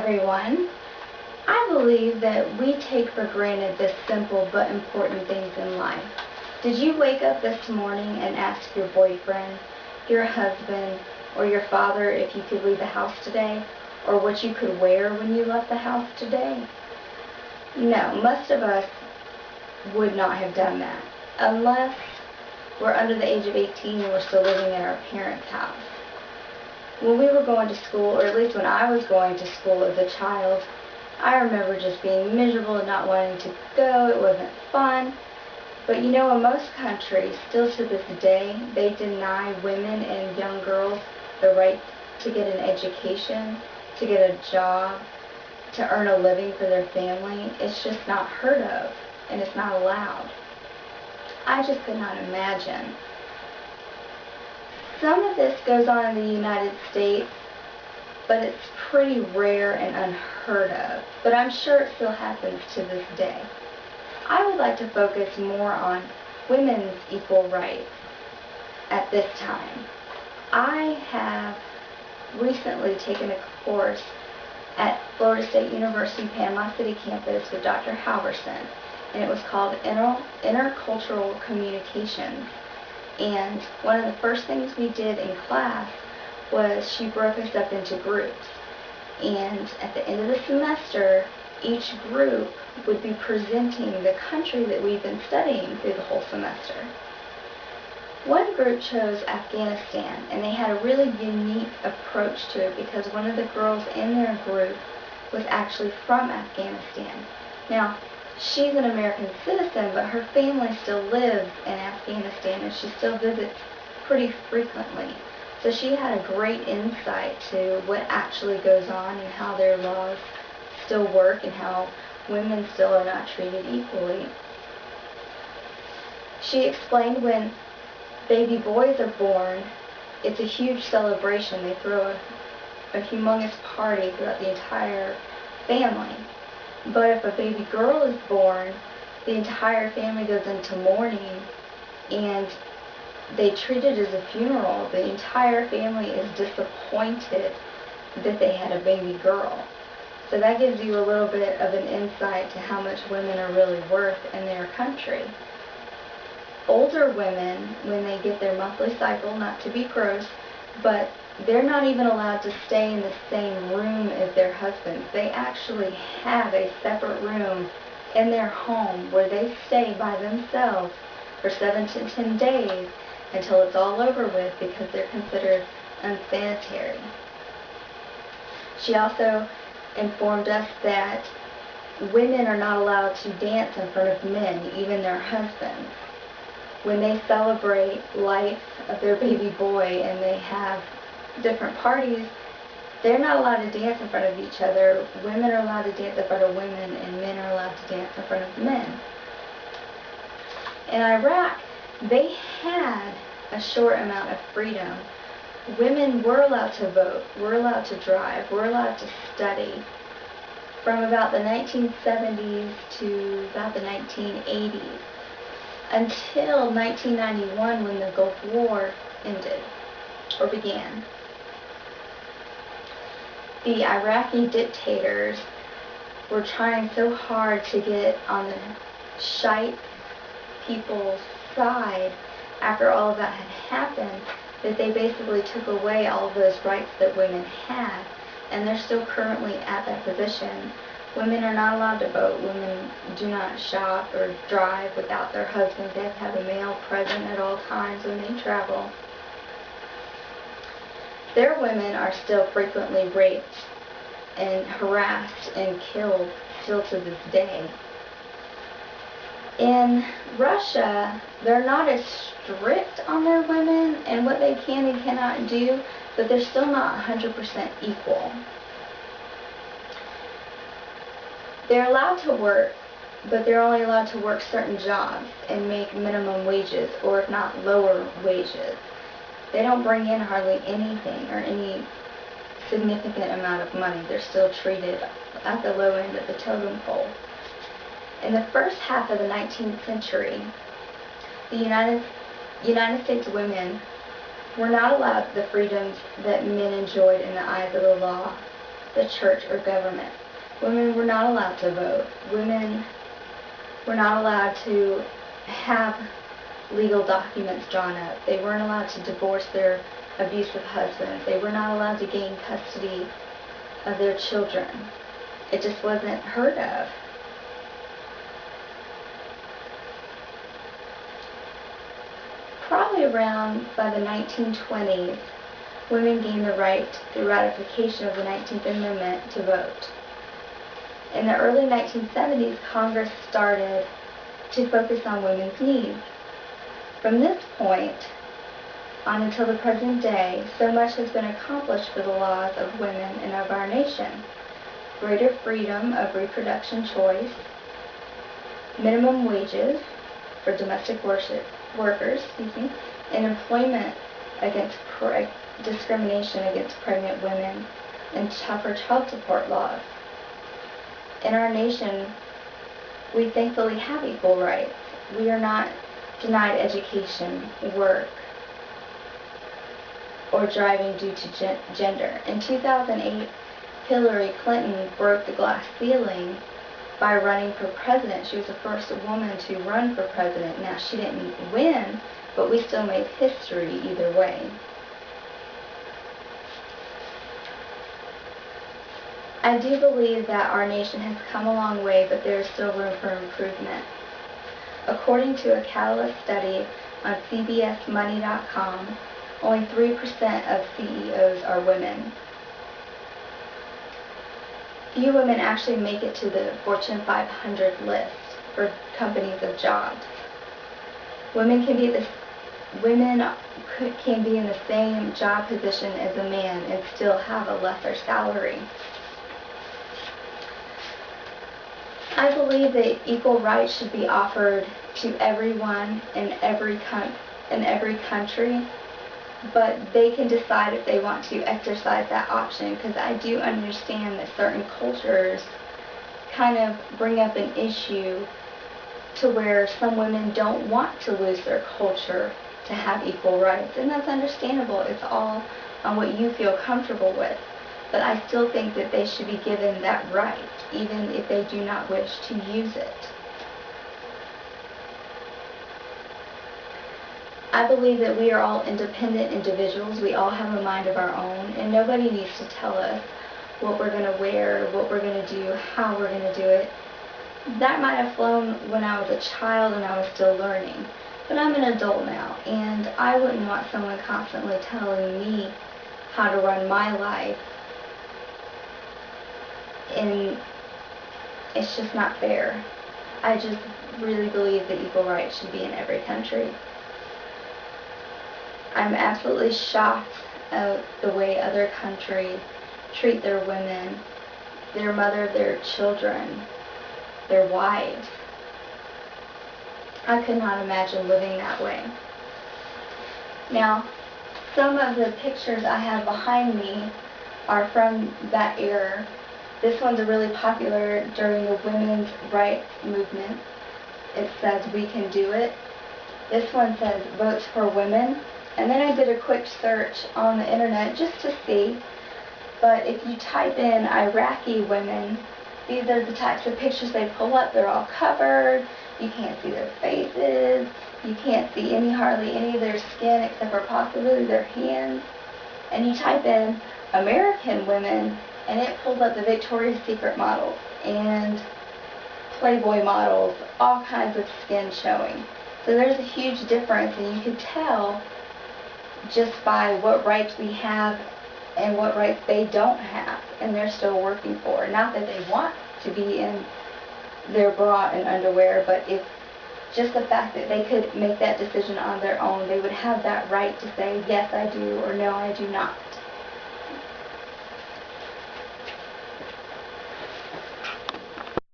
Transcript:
everyone. I believe that we take for granted the simple but important things in life. Did you wake up this morning and ask your boyfriend, your husband, or your father if you could leave the house today, or what you could wear when you left the house today? No, most of us would not have done that, unless we're under the age of 18 and we're still living in our parents' house. When we were going to school, or at least when I was going to school as a child, I remember just being miserable and not wanting to go. It wasn't fun. But you know, in most countries, still to this day, they deny women and young girls the right to get an education, to get a job, to earn a living for their family. It's just not heard of, and it's not allowed. I just could not imagine. Some of this goes on in the United States, but it's pretty rare and unheard of. But I'm sure it still happens to this day. I would like to focus more on women's equal rights at this time. I have recently taken a course at Florida State University Panama City campus with Dr. Halverson, and it was called Intercultural Communications. And one of the first things we did in class was she broke us up into groups. And at the end of the semester, each group would be presenting the country that we've been studying through the whole semester. One group chose Afghanistan, and they had a really unique approach to it because one of the girls in their group was actually from Afghanistan. Now, she's an American citizen, but her family still lives in Afghanistan, and she still visits pretty frequently. So she had a great insight to what actually goes on and how their laws still work and how women still are not treated equally. She explained when baby boys are born, it's a huge celebration. They throw a humongous party throughout the entire family. But if a baby girl is born, the entire family goes into mourning and they treat it as a funeral. The entire family is disappointed that they had a baby girl. So that gives you a little bit of an insight to how much women are really worth in their country. Older women, when they get their monthly cycle, not to be gross, but they're not even allowed to stay in the same room as their husbands. They actually have a separate room in their home where they stay by themselves for 7 to 10 days until it's all over with because they're considered unsanitary. She also informed us that women are not allowed to dance in front of men, even their husbands. When they celebrate life of their baby boy and they have different parties, they're not allowed to dance in front of each other. Women are allowed to dance in front of women, and men are allowed to dance in front of men. In Iraq, they had a short amount of freedom. Women were allowed to vote, were allowed to drive, were allowed to study. From about the 1970s to about the 1980s, until 1991 when the Gulf War ended, or began. The Iraqi dictators were trying so hard to get on the Shiite people's side after all of that had happened that they basically took away all of those rights that women had, and they're still currently at that position. Women are not allowed to vote. Women do not shop or drive without their husbands. They have to have a male present at all times when they travel. Their women are still frequently raped and harassed and killed still to this day. In Russia, they're not as strict on their women and what they can and cannot do, but they're still not 100% equal. They're allowed to work, but they're only allowed to work certain jobs and make minimum wages, or if not lower wages. They don't bring in hardly anything or any significant amount of money. They're still treated at the low end of the totem pole. In the first half of the 19th century, the United States women were not allowed the freedoms that men enjoyed in the eyes of the law. the church, or government. Women were not allowed to vote. Women were not allowed to have legal documents drawn up. They weren't allowed to divorce their abusive husbands. They were not allowed to gain custody of their children. It just wasn't heard of. Probably around by the 1920s, women gained the right through ratification of the 19th Amendment to vote. In the early 1970s, Congress started to focus on women's needs. From this point on until the present day, so much has been accomplished for the laws of women and of our nation. Greater freedom of reproduction choice, minimum wages for domestic workers, and employment against discrimination against pregnant women, and tougher child support laws. In our nation, we thankfully have equal rights. We are not denied education, work, or driving due to gender. In 2008, Hillary Clinton broke the glass ceiling by running for president. She was the first woman to run for president. Now, she didn't win, but we still made history either way. I do believe that our nation has come a long way, but there is still room for improvement. According to a Catalyst study on CBSMoney.com, only 3% of CEOs are women. Few women actually make it to the Fortune 500 list for companies of jobs. Women can be in the same job position as a man and still have a lesser salary. I believe that equal rights should be offered to everyone in every country, but they can decide if they want to exercise that option, because I do understand that certain cultures kind of bring up an issue to where some women don't want to lose their culture to have equal rights, and that's understandable. It's all on what you feel comfortable with. But I still think that they should be given that right, even if they do not wish to use it. I believe that we are all independent individuals. We all have a mind of our own, and nobody needs to tell us what we're going to wear, what we're going to do, how we're going to do it. That might have flown when I was a child and I was still learning. But I'm an adult now, and I wouldn't want someone constantly telling me how to run my life. And it's just not fair. I just really believe that equal rights should be in every country. I'm absolutely shocked at the way other countries treat their women, their mother, their children, their wives. I could not imagine living that way. Now, some of the pictures I have behind me are from that era. This one's really popular during the women's rights movement. It says, "We can do it." This one says, "Votes for women." And then I did a quick search on the internet just to see. But if you type in Iraqi women, these are the types of pictures they pull up. They're all covered. You can't see their faces. You can't see hardly any of their skin except for possibly their hands. And you type in American women, and it pulls up the Victoria's Secret models and Playboy models, all kinds of skin showing. So there's a huge difference, and you can tell just by what rights we have and what rights they don't have, and they're still working for. Not that they want to be in their bra and underwear, but if just the fact that they could make that decision on their own, they would have that right to say, yes, I do, or no, I do not.